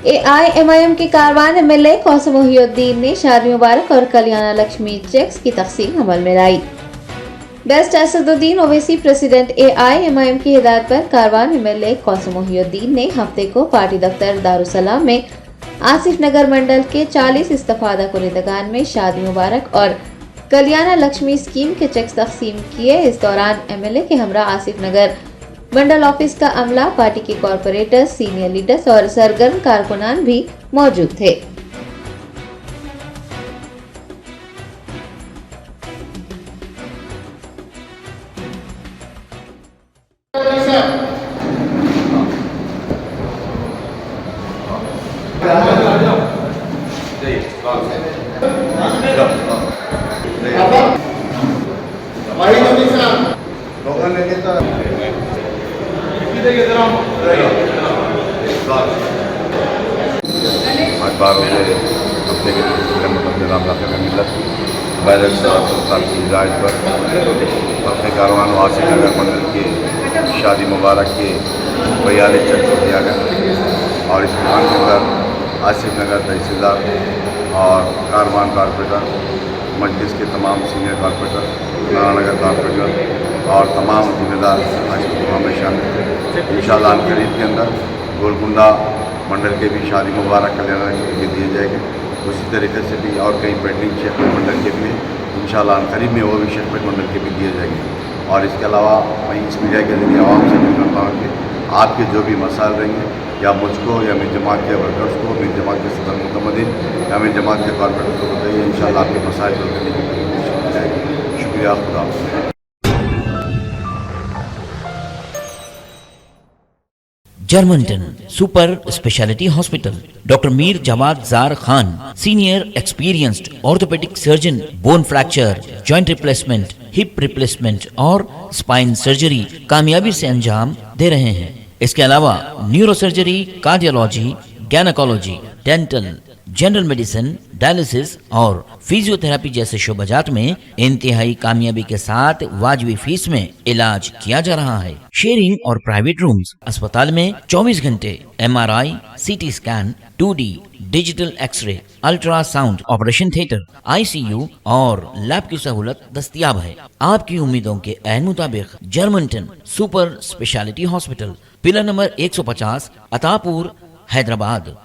AIMIM के Karwan MLA कौसम Mohiuddin ने शादी मुबारक और कल्याण लक्ष्मी चेक्स की तकसीम अमल में लाई। बेस्ट असदुद्दीन ओवैसी प्रेसिडेंट AIMIM की हिदायत पर कारवान MLA कौसम मोहिउद्दीन ने हफ्ते को पार्टी दफ्तर दारुसलाम में आसिफ नगर मंडल के 40 इस्तफादा कुनिंदगान में शादी मुबारक और कल्याण लक्ष्मी स्कीम के चेक्स तकसीम किए। इस दौरान MLA के हमरा आसिफ नगर मंडल ऑफिस का अमला, पार्टी के कॉरपोरेटर्स, सीनियर लीडर्स और सरगर्म कारकुनान भी मौजूद थे। अखबारों से अपने मिलत बैरक साहब की हिदायत पर अपने कारवान आसिफ नगर मंडल के शादी मुबारक के 42 चेक दिया गया और इस प्लान के अंदर आसिफ नगर तहसीलदार और कारवान कारपोरेटर, मजलिस के तमाम सीनियर कारपोरेटर, नारायणनगर कारपोरेटर और तमाम जिम्मेदार आज प्रोग्राम में शामिल थे। इंशाअल्लाह करीब के अंदर गोलकुंडा मंडल के भी शादी मुबारक कल्याण के दिए जाएंगे। उसी तरीके से भी और कई पेंडिंग शेखपेट मंडल के भी इंशाअल्लाह करीब में वो भी शेखपेट मंडल के भी दिए जाएंगे। और इसके अलावा मैं इस मीडिया के जरिए आवाम से अपील करता हूँ कि आपके जो भी मसाइल रहेंगे या मुझको या मेरी जमात के वर्कर्स को, मेरी जमात के सदर मुतमदीन या मेरी जमात के कॉर्पोरेटर्स को बताइए। इंशाअल्लाह आपके मसाइल हल करने की कोशिश की जाएगी। शुक्रिया, खुदा हाफ़िज़। Germanten super speciality hospital, doctor Mir Jawad Jar Khan, senior experienced orthopaedic surgeon, bone fracture, joint replacement, hip replacement और स्पाइन सर्जरी कामयाबी से अंजाम दे रहे हैं। इसके अलावा neuro surgery, cardiology, gynaecology, dental, general medicine, dialysis और फिजियोथेरेपी जैसे शोबाजात में इंतहाई कामयाबी के साथ वाजबी फीस में इलाज किया जा रहा है। शेयरिंग और प्राइवेट रूम्स, अस्पताल में 24 घंटे MRI, CT scan, 2D digital X ray, ultrasound, operation theatre, ICU और लैब की सहूलत दस्तयाब है। आपकी उम्मीदों के ऐन मुताबिक Germanten super speciality hospital, pillar number 150, Attapur, Hyderabad.